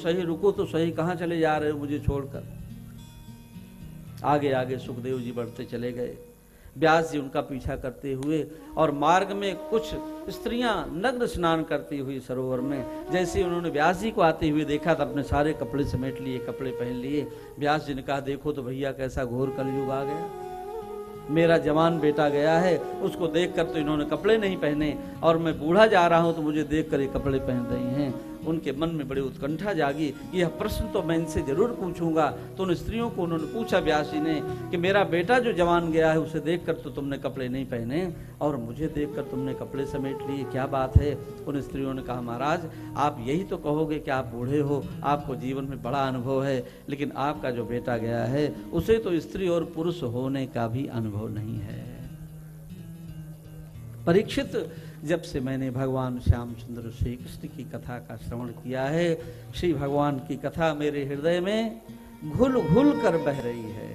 सही, रुको तो सही, कहाँ चले जा रहे हो मुझे छोड़कर। आगे आगे सुखदेव जी बढ़ते चले गए, व्यास जी उनका पीछा करते हुए, और मार्ग में कुछ स्त्रियां नग्न स्नान करती हुई सरोवर में, जैसे उन्होंने व्यास जी को आते हुए देखा तो अपने सारे कपड़े समेट लिए, कपड़े पहन लिए। व्यास जी ने कहा, देखो तो भैया कैसा घोर कलयुग आ गया, मेरा जवान बेटा गया है, उसको देखकर तो इन्होंने कपड़े नहीं पहने, और मैं बूढ़ा जा रहा हूं तो मुझे देखकर ये कपड़े पहन रही हैं। उनके मन में बड़ी उत्कंठा जागी, यह प्रश्न तो मैं इनसे जरूर पूछूंगा। तो उन स्त्रियों को उन्होंने पूछा व्यास जी ने कि मेरा बेटा जो जवान गया है उसे देखकर तो तुमने कपड़े नहीं पहने और मुझे देखकर तुमने कपड़े समेट लिए, क्या बात है। उन स्त्रियों ने कहा, महाराज आप यही तो कहोगे कि आप बूढ़े हो, आपको जीवन में बड़ा अनुभव है, लेकिन आपका जो बेटा गया है उसे तो स्त्री और पुरुष होने का भी अनुभव नहीं है। परीक्षित, जब से मैंने भगवान श्यामचंद्र श्री कृष्ण की कथा का श्रवण किया है, श्री भगवान की कथा मेरे हृदय में घुल घुल कर बह रही है,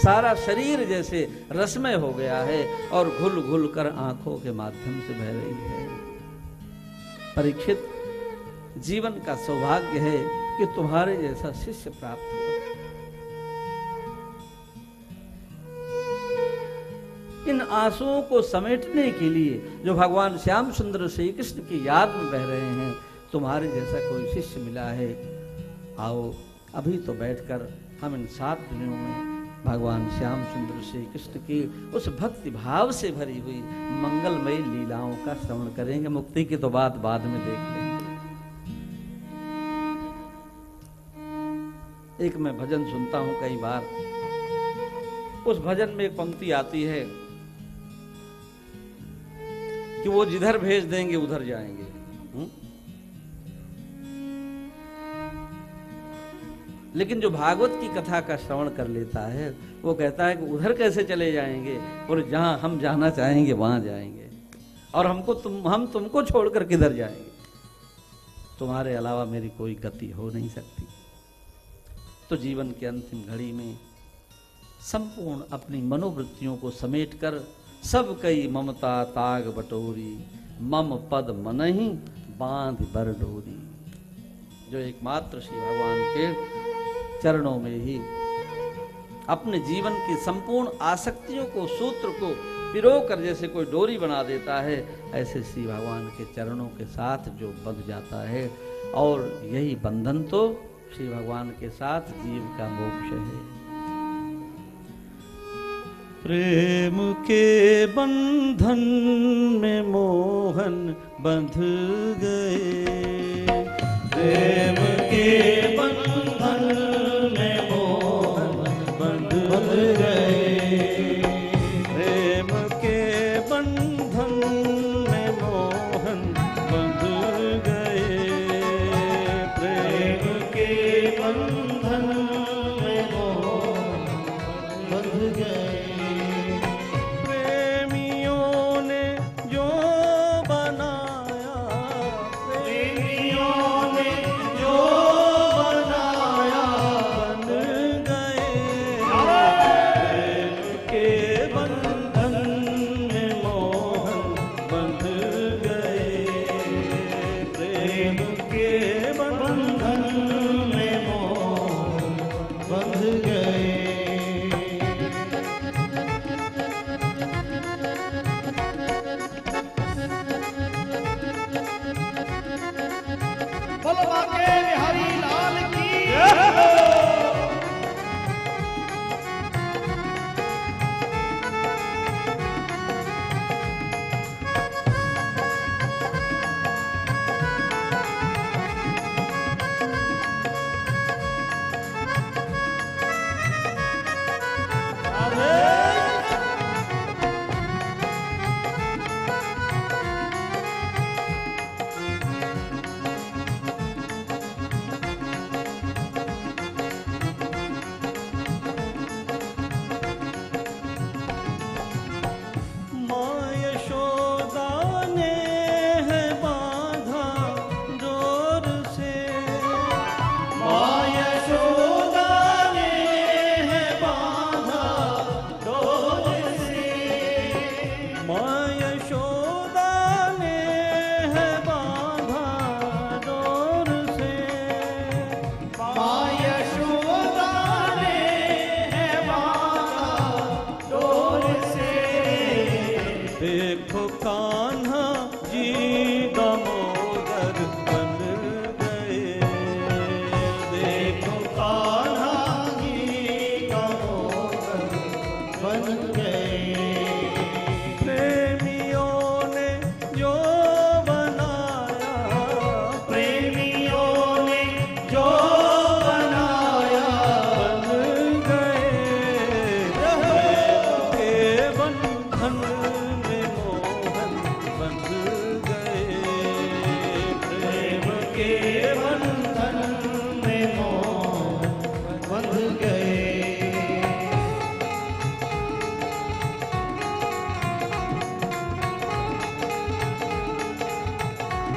सारा शरीर जैसे रसमय हो गया है और घुल घुल कर आंखों के माध्यम से बह रही है। परीक्षित, जीवन का सौभाग्य है कि तुम्हारे जैसा शिष्य प्राप्त हुआ। इन आंसुओं को समेटने के लिए जो भगवान श्याम सुंदर श्री कृष्ण की याद में बह रहे हैं, तुम्हारे जैसा कोई शिष्य मिला है। आओ अभी तो बैठकर हम इन 7 दिनों में भगवान श्याम सुंदर श्री कृष्ण की उस भक्ति भाव से भरी हुई मंगलमयी लीलाओं का श्रवण करेंगे। मुक्ति की तो बात बाद में देख लेंगे। एक मैं भजन सुनता हूं कई बार, उस भजन में एक पंक्ति आती है कि वो जिधर भेज देंगे उधर जाएंगे। लेकिन जो भागवत की कथा का श्रवण कर लेता है वो कहता है कि उधर कैसे चले जाएंगे, और जहां हम जाना चाहेंगे वहां जाएंगे, और हम तुमको छोड़कर किधर जाएंगे, तुम्हारे अलावा मेरी कोई गति हो नहीं सकती। तो जीवन के अंतिम घड़ी में संपूर्ण अपनी मनोवृत्तियों को समेटकर सब कई ममता ताग बटोरी, मम पद मनहि बांध बर डोरी, जो एकमात्र श्री भगवान के चरणों में ही अपने जीवन की संपूर्ण आसक्तियों को, सूत्र को पिरोकर जैसे कोई डोरी बना देता है, ऐसे श्री भगवान के चरणों के साथ जो बंध जाता है, और यही बंधन तो श्री भगवान के साथ जीव का मोक्ष है। प्रेम के बंधन में मोहन बंध गए, प्रेम के बंधन में मोहन बंध गए, प्रेम के बंधन में मोहन बंध गए, प्रेम के बंधन में मोहन बंध गए। जो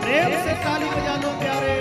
प्रेम से ताली बजा लो प्यारे।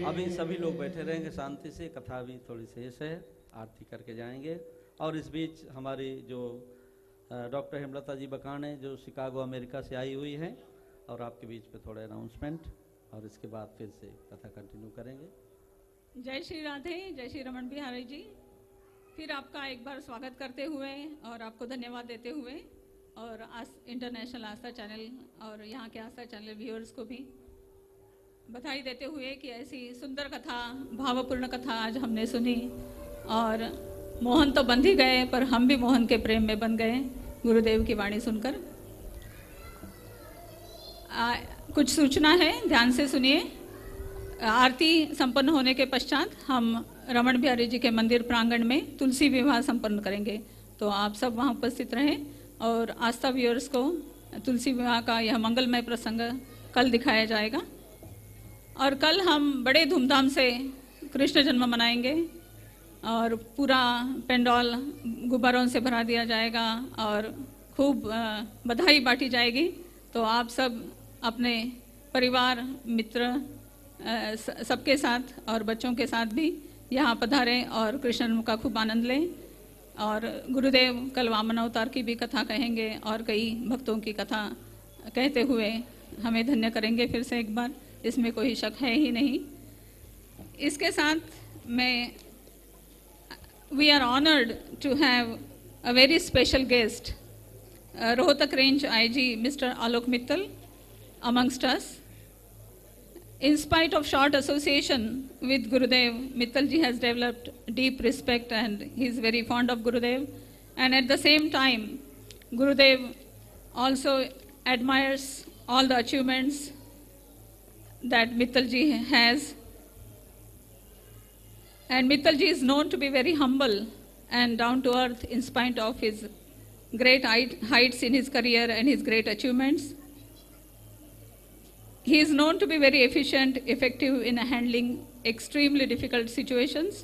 अभी सभी लोग बैठे रहेंगे शांति से, कथा भी थोड़ी शेष है, आरती करके जाएंगे। और इस बीच हमारी जो डॉक्टर हेमलता जी बकान है जो शिकागो अमेरिका से आई हुई हैं, और आपके बीच पे थोड़ा अनाउंसमेंट, और इसके बाद फिर से कथा कंटिन्यू करेंगे। जय श्री राधे, जय श्री रमन बिहारी जी। फिर आपका एक बार स्वागत करते हुए और आपको धन्यवाद देते हुए, और इंटरनेशनल आस्था चैनल और यहाँ के आस्था चैनल व्यूअर्स को भी बधाई देते हुए कि ऐसी सुंदर कथा, भावपूर्ण कथा आज हमने सुनी। और मोहन तो बंध ही गए, पर हम भी मोहन के प्रेम में बन गए गुरुदेव की वाणी सुनकर। कुछ सूचना है, ध्यान से सुनिए। आरती संपन्न होने के पश्चात हम रमन बिहारी जी के मंदिर प्रांगण में तुलसी विवाह संपन्न करेंगे, तो आप सब वहाँ उपस्थित रहें। और आस्था व्यूअर्स को तुलसी विवाह का यह मंगलमय प्रसंग कल दिखाया जाएगा। और कल हम बड़े धूमधाम से कृष्ण जन्म मनाएंगे, और पूरा पेंडॉल गुब्बारों से भरा दिया जाएगा और खूब बधाई बांटी जाएगी। तो आप सब अपने परिवार, मित्र, सबके साथ और बच्चों के साथ भी यहाँ पधारें और कृष्ण जन्म का खूब आनंद लें। और गुरुदेव कल वामन अवतार की भी कथा कहेंगे और कई भक्तों की कथा कहते हुए हमें धन्य करेंगे फिर से एक बार, इसमें कोई शक है ही नहीं। इसके साथ मैं we are honoured to have a very special guest, Rohtak range IG mister Alok Mittal amongst us. In spite of short association with Gurudev, Mittalji has developed deep respect and he is very fond of Gurudev. And at the same time, Gurudev also admires all the achievements that Mittalji has. And Mittalji is known to be very humble and down to earth in spite of his great heights in his career and his great achievements. He is known to be very efficient, effective in handling extremely difficult situations.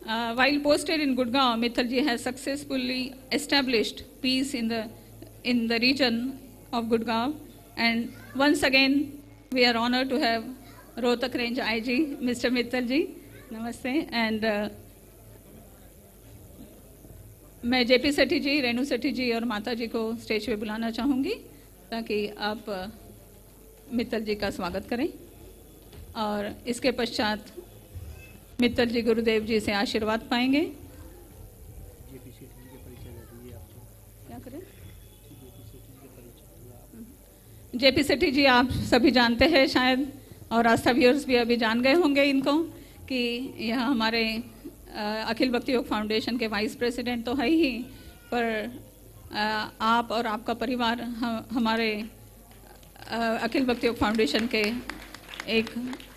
While posted in Gurgaon, Mittalji has successfully established peace in the region of Gurgaon. And once again, we are honored to have Rohtak Range IG, Mr. Mittalji. Namaste. And मैं JP सेठी जी, रेणु सेठी जी और माता जी को stage पे बुलाना चाहूँगी ताकि आप मित्तल जी का स्वागत करें और इसके पश्चात मित्तल जी गुरुदेव जी से आशीर्वाद पाएंगे। क्या करें? जेपी सेठी जी आप सभी जानते हैं शायद, और आस्था व्यूअर्स भी अभी जान गए होंगे इनको कि यह हमारे अखिल भक्ति योग फाउंडेशन के वाइस प्रेसिडेंट तो है ही, पर आप और आपका परिवार हमारे अखिल भक्ति योग फाउंडेशन के एक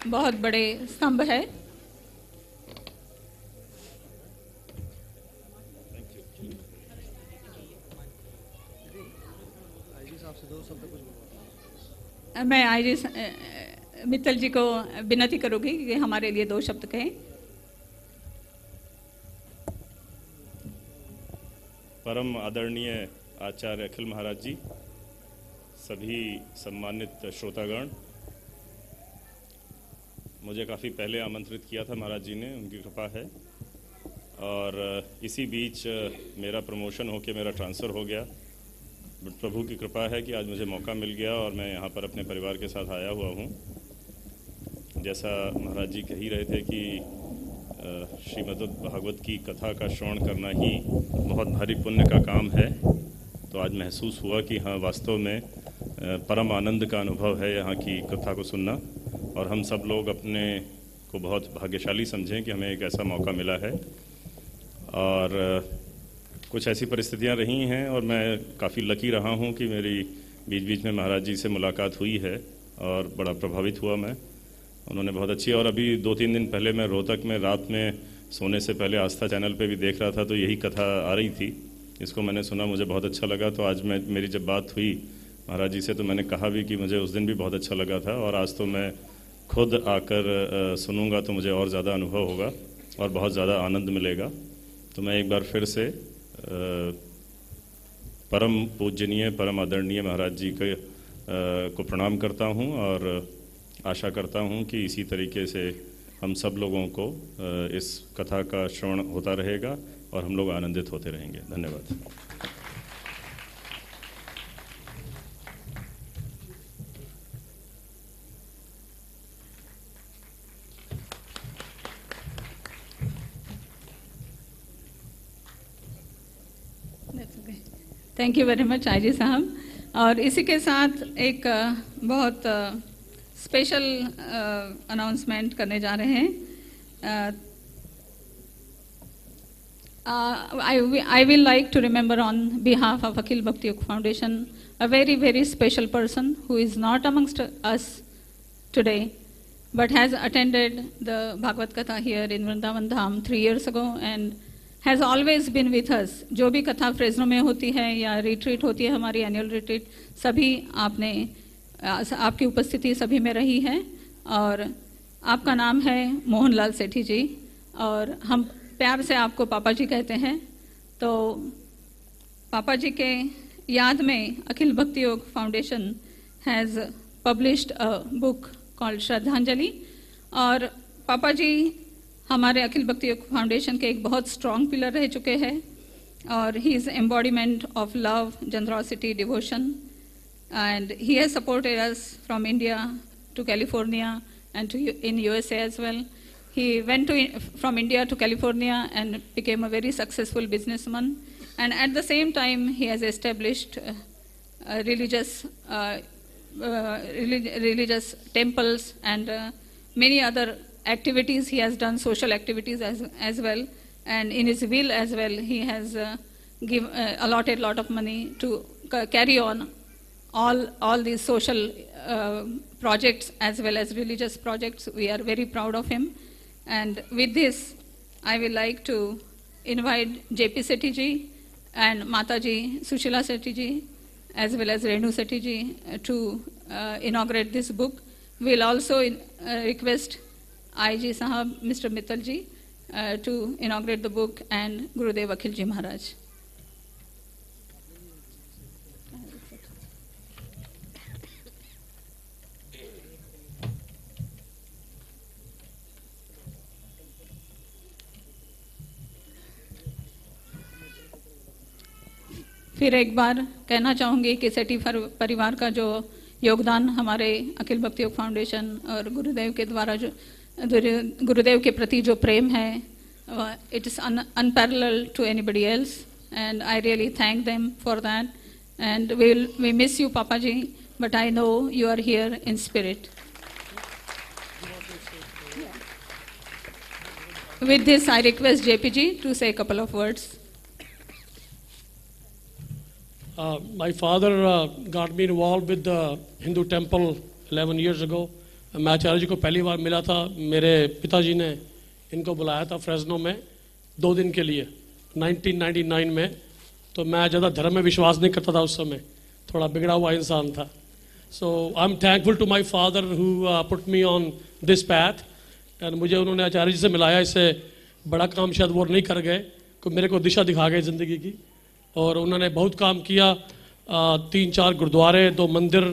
बहुत बड़े स्तंभ है। मैं आईजी मित्तल जी को विनती करूंगी कि हमारे लिए 2 शब्द कहें। परम आदरणीय आचार्य अखिल महाराज जी, सभी सम्मानित श्रोतागण, मुझे काफ़ी पहले आमंत्रित किया था महाराज जी ने, उनकी कृपा है, और इसी बीच मेरा प्रमोशन होकर मेरा ट्रांसफ़र हो गया। प्रभु की कृपा है कि आज मुझे मौका मिल गया और मैं यहाँ पर अपने परिवार के साथ आया हुआ हूँ। जैसा महाराज जी कह ही रहे थे कि श्रीमद् भागवत की कथा का श्रवण करना ही बहुत भारी पुण्य का काम है, तो आज महसूस हुआ कि हाँ, वास्तव में परम आनंद का अनुभव है यहाँ की कथा को सुनना, और हम सब लोग अपने को बहुत भाग्यशाली समझें कि हमें एक ऐसा मौका मिला है। और कुछ ऐसी परिस्थितियाँ रही हैं और मैं काफ़ी लकी रहा हूँ कि मेरी बीच बीच में महाराज जी से मुलाकात हुई है और बड़ा प्रभावित हुआ मैं। उन्होंने बहुत अच्छी, और अभी 2-3 दिन पहले मैं रोहतक में रात में सोने से पहले आस्था चैनल पे भी देख रहा था, तो यही कथा आ रही थी, इसको मैंने सुना, मुझे बहुत अच्छा लगा। तो आज मेरी जब बात हुई महाराज जी से तो मैंने कहा भी कि मुझे उस दिन भी बहुत अच्छा लगा था, और आज तो मैं खुद आकर सुनूंगा तो मुझे और ज़्यादा अनुभव होगा और बहुत ज़्यादा आनंद मिलेगा। तो मैं एक बार फिर से परम पूजनीय परम आदरणीय महाराज जी को प्रणाम करता हूँ और आशा करता हूँ कि इसी तरीके से हम सब लोगों को इस कथा का श्रवण होता रहेगा और हम लोग आनंदित होते रहेंगे। धन्यवाद। Thank you very much IG साहब। और इसी के साथ एक बहुत स्पेशल अनाउंसमेंट करने जा रहे हैं। I will like to remember on behalf of Akhil Bhakti Yoga Foundation a very, very special person who is not amongst us today, but has attended the Bhagavad Katha here in Vrindavan Dham 3 years ago and has always been with us. जो भी कथा Fresno में होती है या retreat होती है, हमारी एनुअल रिट्रीट, सभी आपकी उपस्थिति सभी में रही है। और आपका नाम है मोहनलाल सेठी जी, और हम प्यार से आपको पापा जी कहते हैं। तो पापा जी के याद में अखिल Bhakti Yog foundation has published a book called श्रद्धांजलि, और पापा जी हमारे अखिल भक्ति योग फाउंडेशन के एक बहुत स्ट्रॉन्ग पिलर रह चुके हैं, और he is embodiment of love, generosity, devotion, and he has supported us from India to California and in USA as well. He went from India to California and became a very successful businessman, and at the same time he has established religious religious temples and many other activities. He has done social activities as well, and in his will as well he has allotted a lot of money to carry on all these social projects as well as religious projects. We are very proud of him, and with this I will like to invite JP Sethi ji and Mataji Sushila Sethi ji as well as Renu Sethi ji to inaugurate this book. We will also request IG Sahab, Mr. Mittal ji to inaugurate the book, and Gurudev Akhil ji Maharaj. फिर एक बार कहना चाहूँगी कि सेठी परिवार का जो योगदान हमारे अखिल भक्ति योग फाउंडेशन और गुरुदेव के द्वारा जो गुरुदेव के प्रति जो प्रेम है, it is unparalleled to anybody else, and I really thank them for that, and we miss you पापा ji, but I know you are here in spirit. With this, I request JP ji to say a couple of words. My father got me involved with the Hindu temple 11 years ago. मैं आचार्य जी को पहली बार मिला था, मेरे पिताजी ने इनको बुलाया था फ्रेस्नो में 2 दिन के लिए 1999 में. तो मैं ज़्यादा धर्म में विश्वास नहीं करता था उस समय, थोड़ा बिगड़ा हुआ इंसान था. So I'm thankful to my father who put me on this path. और मुझे उन्होंने आचार्य जी से मिलाया, इससे बड़ा काम शायद वो नहीं कर गए, को मेरे को दिशा दिखा गए ज़िंदगी की. और उन्होंने बहुत काम किया, 3-4 गुरुद्वारे, 2 मंदिर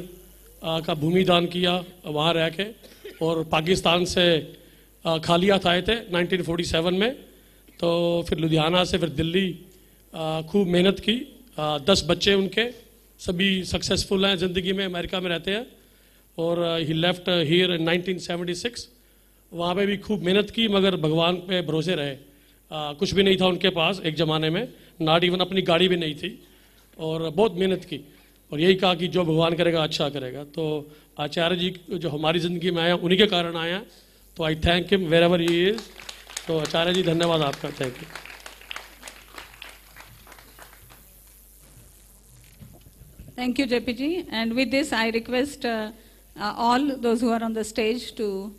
का भूमि दान किया वहाँ रह के, और पाकिस्तान से खालियात आए थे 1947 में. तो फिर लुधियाना से फिर दिल्ली खूब मेहनत की. 10 बच्चे उनके सभी सक्सेसफुल हैं ज़िंदगी में, अमेरिका में रहते हैं. और ही लेफ्ट हियर इन 1976. वहाँ पे भी खूब मेहनत की, मगर भगवान पे भरोसे रहे. कुछ भी नहीं था उनके पास एक ज़माने में, नॉट इवन अपनी गाड़ी भी नहीं थी, और बहुत मेहनत की, और यही कहा कि जो भगवान करेगा अच्छा करेगा. तो आचार्य जी जो हमारी ज़िंदगी में आया उन्हीं के कारण आया. तो I thank him wherever he is. तो आचार्य जी धन्यवाद आपका. Thank you. Thank you, JP ji. And with this, I request all those who are on the stage to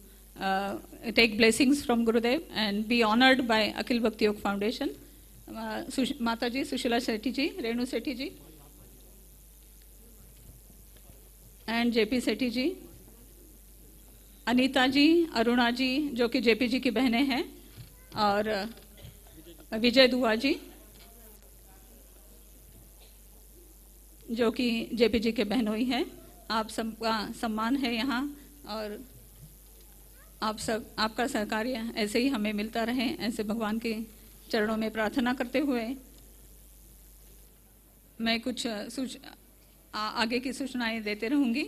take blessings from Gurudev and be honored by Akhil Bhakti Yoga Foundation. Mataji Sushila Sethi ji, Renu Sethi ji, and JP Sethi ji, Anita ji, Aruna ji जो कि JP जी की बहनें हैं, और विजय दुआ जी जो कि JP जी के बहनोई हैं. आप सबका सम्मान है यहाँ, और आप सब आपका सहकार्य ऐसे ही हमें मिलता रहे. ऐसे भगवान के चरणों में प्रार्थना करते हुए मैं कुछ आगे की सूचनाएं देते रहूंगी.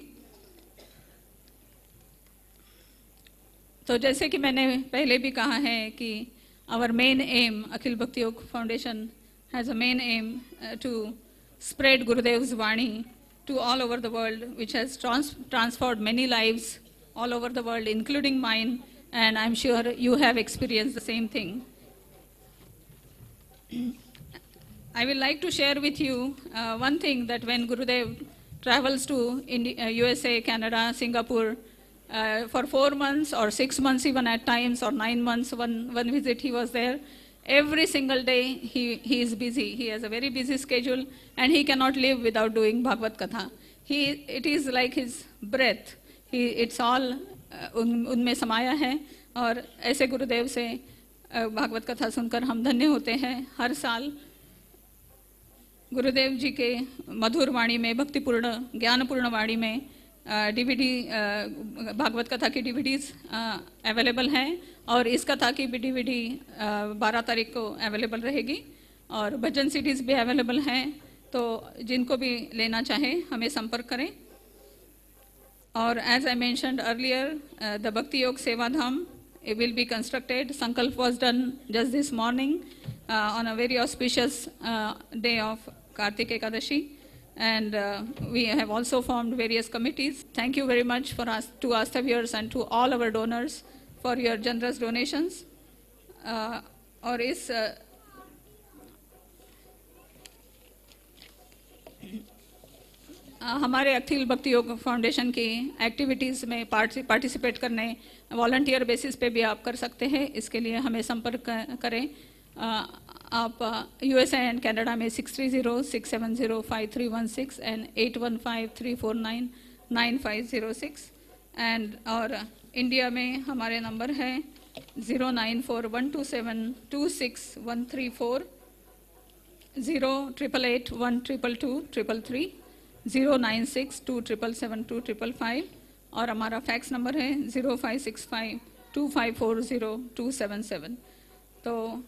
तो जैसे कि मैंने पहले भी कहा है कि our main M, Akhil Bhakti Yog foundation has a main aim to spread Gurudev's Vani to all over the world, which has transformed many lives all over the world, including mine, and I'm sure you have experienced the same thing. I will like to share with you one thing, that when Gurudev travels to USA, Canada, Singapore, for 4 months or 6 months even at times, or 9 months, one visit he was there. Every single day he is busy. He has a very busy schedule, and he cannot live without doing Bhagavad Katha. It is like his breath. It's all उनमें समाया है. और ऐसे गुरुदेव से भागवत कथा सुनकर हम धन्य होते हैं. हर साल गुरुदेव जी के मधुर वाणी में, भक्तिपूर्ण ज्ञानपूर्ण वाणी में DVD भागवत कथा की DVDs अवेलेबल हैं, और इस कथा की भी DVD 12 तारीख को अवेलेबल रहेगी, और भजन CDs भी अवेलेबल हैं. तो जिनको भी लेना चाहें हमें संपर्क करें. और as I mentioned earlier, the Bhakti Yog सेवा धाम will be constructed. Sankalp was done just this morning on a very auspicious day of Kartik Ekadashi. and we have also formed various committees. Thank you very much for us, to Astaviers and to all our donors for your generous donations. और इस हमारे अखिल Bhakti Yog foundation की activities में participate करने volunteer basis पे भी आप कर सकते हैं। इसके लिए हमें संपर्क करें। आप USA एंड कनाडा में 630-670-5316 एंड 815-349-9506 एंड और इंडिया में हमारे नंबर है 094-127-26134, 08881222333, 096277255 और हमारा फैक्स नंबर है 05652540-277। तो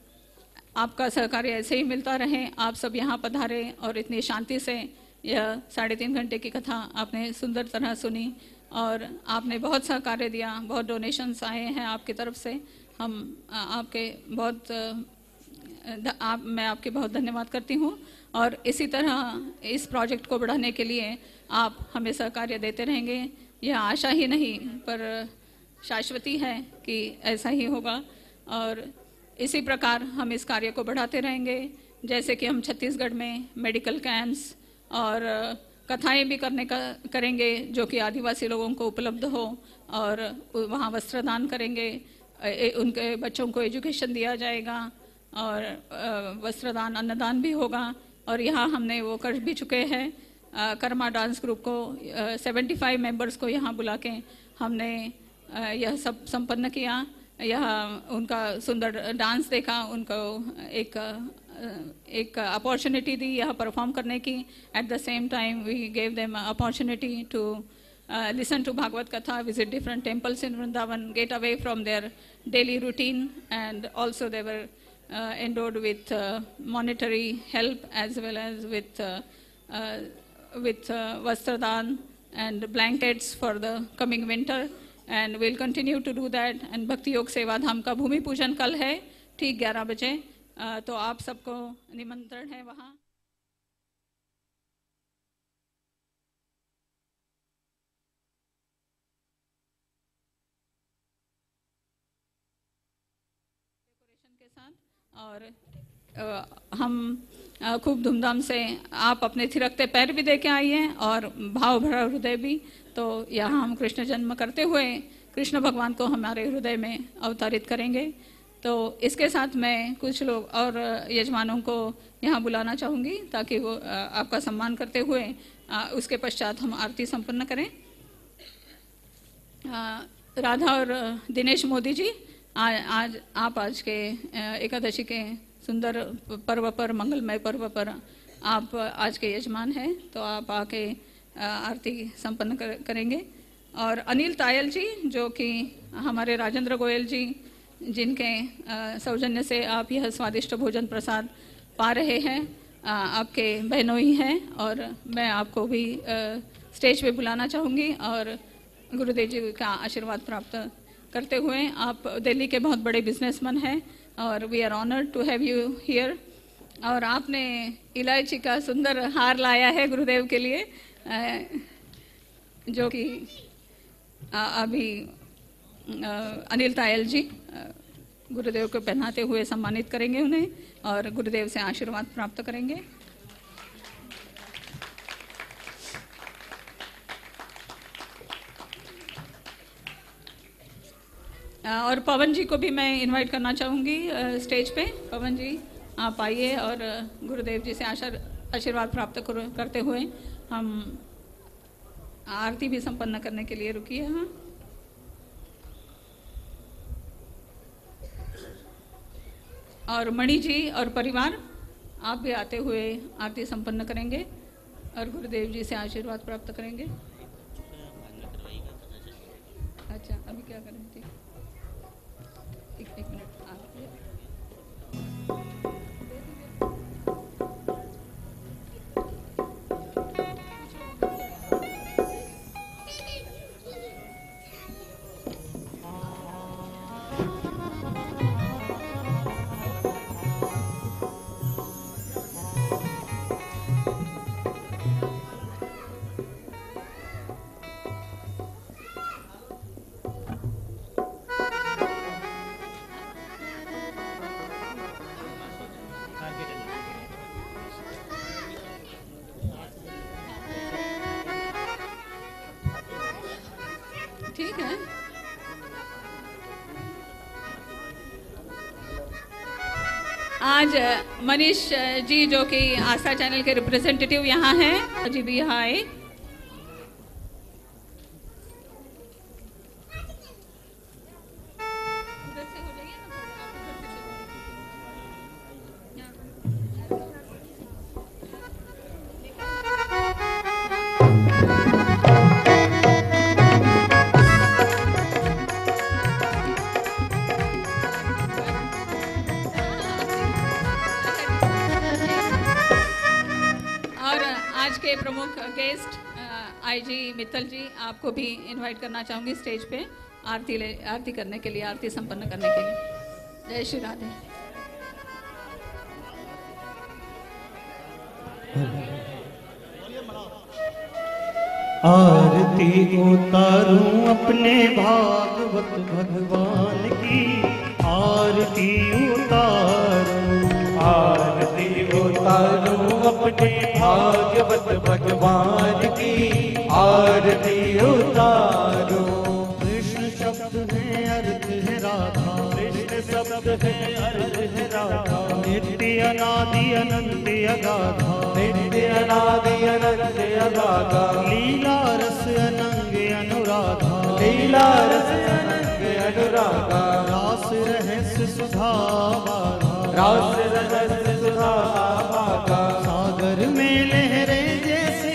आपका सहकार्य ऐसे ही मिलता रहे। आप सब यहाँ पधारे और इतनी शांति से यह 3.5 घंटे की कथा आपने सुंदर तरह सुनी और आपने बहुत सहकार्य दिया, बहुत डोनेशंस आए हैं आपकी तरफ से। हम आपके मैं आपके बहुत धन्यवाद करती हूँ और इसी तरह इस प्रोजेक्ट को बढ़ाने के लिए आप हमें सहकार्य देते रहेंगे। यह आशा ही नहीं पर शाश्वती है कि ऐसा ही होगा और इसी प्रकार हम इस कार्य को बढ़ाते रहेंगे। जैसे कि हम छत्तीसगढ़ में मेडिकल कैंप्स और कथाएं भी करेंगे जो कि आदिवासी लोगों को उपलब्ध हो और वहाँ वस्त्रदान करेंगे, उनके बच्चों को एजुकेशन दिया जाएगा और वस्त्रदान अन्नदान भी होगा। और यहाँ हमने वो कर भी चुके हैं। कर्मा डांस ग्रुप को 75 मेंबर्स को यहाँ बुला के हमने यह सब संपन्न किया। यह उनका सुंदर डांस देखा, उनको एक अपॉर्चुनिटी दी यह परफॉर्म करने की। At the same time we gave them opportunity to listen to Bhagavad Katha, visit different temples in Vrindavan, get away from their daily routine, and also they were endowed with monetary help as well as with Vastradan and blankets for the coming winter. And we'll continue to do that. And Bhakti Yog Seva Dham का भूमि पूजन कल है ठीक 11 बजे। तो आप सबको निमंत्रण है वहाँ। और हम खूब धूमधाम से आप अपने थिरकते पैर भी दे के आइए और भाव भरा हृदय भी। तो यहाँ हम कृष्ण जन्म करते हुए कृष्ण भगवान को हमारे हृदय में अवतारित करेंगे। तो इसके साथ मैं कुछ लोग और यजमानों को यहाँ बुलाना चाहूँगी ताकि वो आपका सम्मान करते हुए उसके पश्चात हम आरती संपन्न करें। राधा और दिनेश मोदी जी, आज के एकादशी के सुंदर पर्व पर, मंगलमय पर्व पर आप आज के यजमान हैं, तो आप आके आरती संपन्न करेंगे। और अनिल तायल जी जो कि हमारे राजेंद्र गोयल जी जिनके सौजन्य से आप यह स्वादिष्ट भोजन प्रसाद पा रहे हैं, आपके बहनोई हैं और मैं आपको भी स्टेज पे बुलाना चाहूँगी और गुरुदेव जी का आशीर्वाद प्राप्त करते हुए। आप दिल्ली के बहुत बड़े बिजनेसमैन हैं और we are honoured to have you here. और आपने इलायची का सुंदर हार लाया है गुरुदेव के लिए, जो कि अभी अनिल तायल जी गुरुदेव को पहनाते हुए सम्मानित करेंगे उन्हें और गुरुदेव से आशीर्वाद प्राप्त करेंगे। और पवन जी को भी मैं इनवाइट करना चाहूँगी स्टेज पे। पवन जी आप आइए और गुरुदेव जी से आशीर्वाद प्राप्त करते हुए हम आरती भी संपन्न करने के लिए रुकिए। हाँ, और मणि जी और परिवार आप भी आते हुए आरती संपन्न करेंगे और गुरुदेव जी से आशीर्वाद प्राप्त करेंगे। अच्छा, अभी क्या करें? ठीक, एक मिनट आज मनीष जी जो कि आस्था चैनल के रिप्रेजेंटेटिव यहाँ हैं, जी भी यहाँ आए। प्रमुख गेस्ट आईजी मित्तल जी, आपको भी इनवाइट करना चाहूंगी स्टेज पे आरती करने के लिए, आरती संपन्न करने के लिए। जय श्री राधे। आरती उतारूं अपने भागवत भगवान की, आरती उतारूं, आरती उतारूं अपने भागवत भगवान की, आरती उतारूं। कृष्ण शब्द है अर्थ है राधा, कृष्ण शब्द है अर्थ है राधा, नित्य अनादि अनंत अगाधा, नित्य अनादि अनंत अगाधा, लीला रस अनंग अनुराधा, लीला रस अनंग अनुराधा, रास रहस्य सुधा बाधा, रास रहस्य सुधा बाधा, सागर में लहरे जैसे,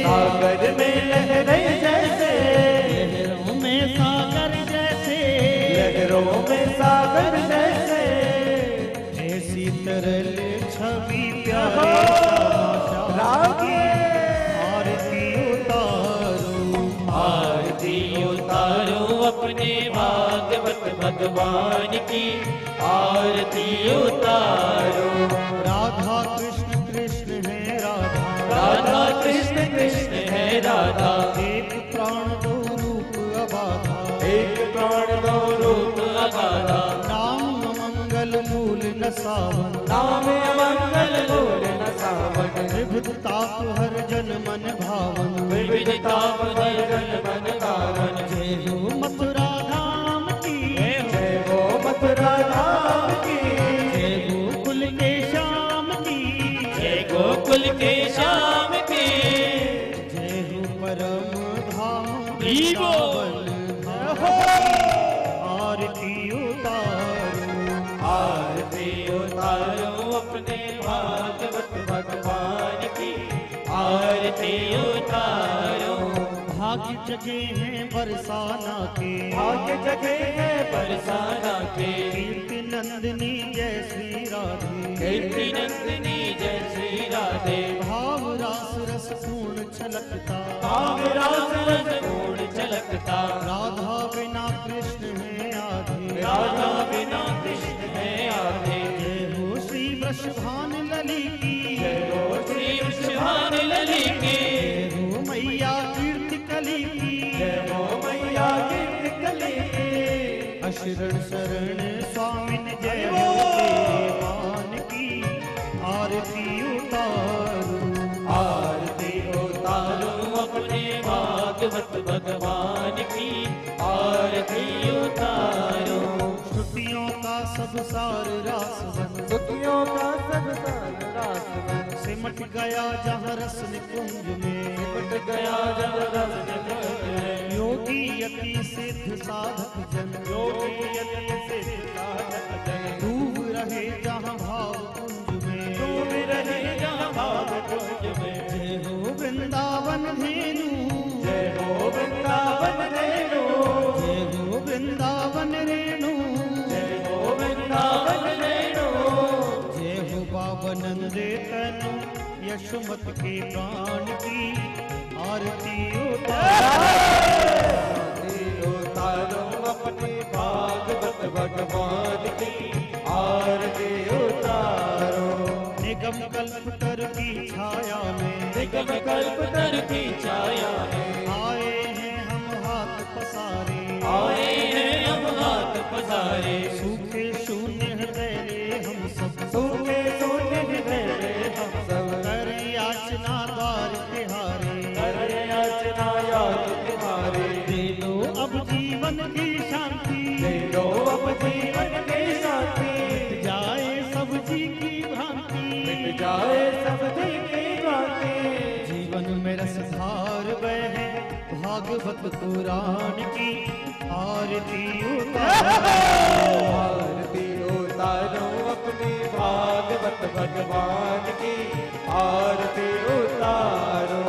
सागर में लहरे जैसे, लहरों में सागर जैसे, लहरों में सागर जैसे, ऐसी तरल छवि प्यारे रागी। आरती उतारूं, आरती उतारूं अपने भागवत भगवान की, आरती उतारूं। राधा कृष्ण कृष्ण है राधा, राधा कृष्ण कृष्ण है राधा, एक प्राण दो रूप अबाधा, एक प्राण दो रूप अबाधा, नाम मंगल मूल न सावन, नाम मंगल मूल न सावन, विविध ताप हर जन मन भावन, विविध ताप हर जन मन भावन। जय हो मथुरा धाम की, जय हो मथुरा धाम की, जय गोकुल के श्याम की, जय गोकुल के श्याम की, जय हो परम धाम वृंदावन धाम। आरती उतारूं, आरती उतारूं अपने भागवत भगवान की, आरती उतारूं। भाग्य जगे हैं बरसाना के, भाग्य जगे हैं बरसाना के, कीर्ति नंदिनी जय श्री राधे, कीर्ति नंदिनी जय श्री राधे, भाव रास रस पूर्ण छलकता, भाव रास रस पूर्ण छलकता, राधा बिना कृष्ण है आधे, राधा बिना कृष्ण है आधे। जय हो श्री वृषभान लली की, जय हो श्री वृषभान लली की, जय हो मैया कीर्ति कली की, जय हो मैया कीर्ति कली की, अशरण शरण स्वामिन जय हो देवान की। आरती उतारूं, आरती उतारूं अपने भागवत भगवान की, आरती उतारूं। श्रुतियों का सब सार रासवन, श्रुतियों का सब सार रासवन, सिमट गया जहाँ रस निकुंज में, सिमट गया जहाँ रस निकुंज में, योगी यति सिद्ध साधक जन, योगी यति सिद्ध साधक जन, डूब रहे जहाँ भाव कुंज में, डूब रहे जहाँ भाव कुंज में। जय हो वृंदावन धेनु, जय हो वृंदावन धेनु, जय हो वृंदावन रेणु, जय हो वृंदावन रेणु, जय हो बाबनंदे तनु यशोमत के प्राण की। आरती उतारूं अपने भागवत भगवान की, आरती उतारूं। निगम कल्पतर की छाया में, निगम कल्पतर की छाया में, आए हैं हम हाथ पसारे, आए हैं हम हाथ पसारे, सूखे शून्य हृदय रे हम सब, सूखे शून्य हृदय रे हम सब, कर याचना द्वार तिहारे, कर याचना याद तिहारे। दे दो अब जीवन की शांति, दे दो अब जीवन की शांति, जाए सब जी कुरान की आरती उतारो, आरती उतारो अपने भागवत भगवान की आरती उतारो,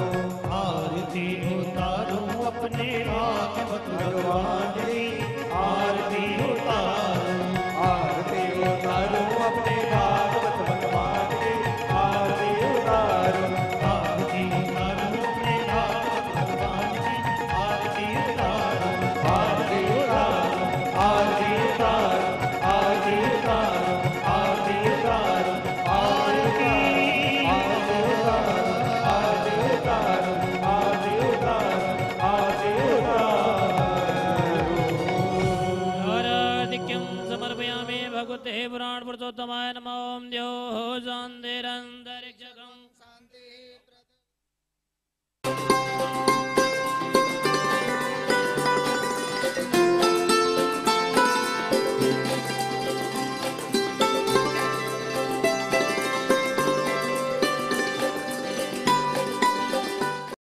आरती उतारो अपने भागवत भगवान की आरती उतारो, आरती उतारो अपने भागवत भगवान की आरती उतारो, आरती उतारो अपने भागवत भगवान की आरती उतारो, आरती उतारो, आरती उतारो, आरती उतारो, आरती उतारो, आरती उतारो, आरती उतारो, आरती आराधिक्यं समर्पयामि भगवते पुराण पुरुषोत्तमाय नमो। ओम द्यो शान्तिरन्तरिक्षं शान्तिः।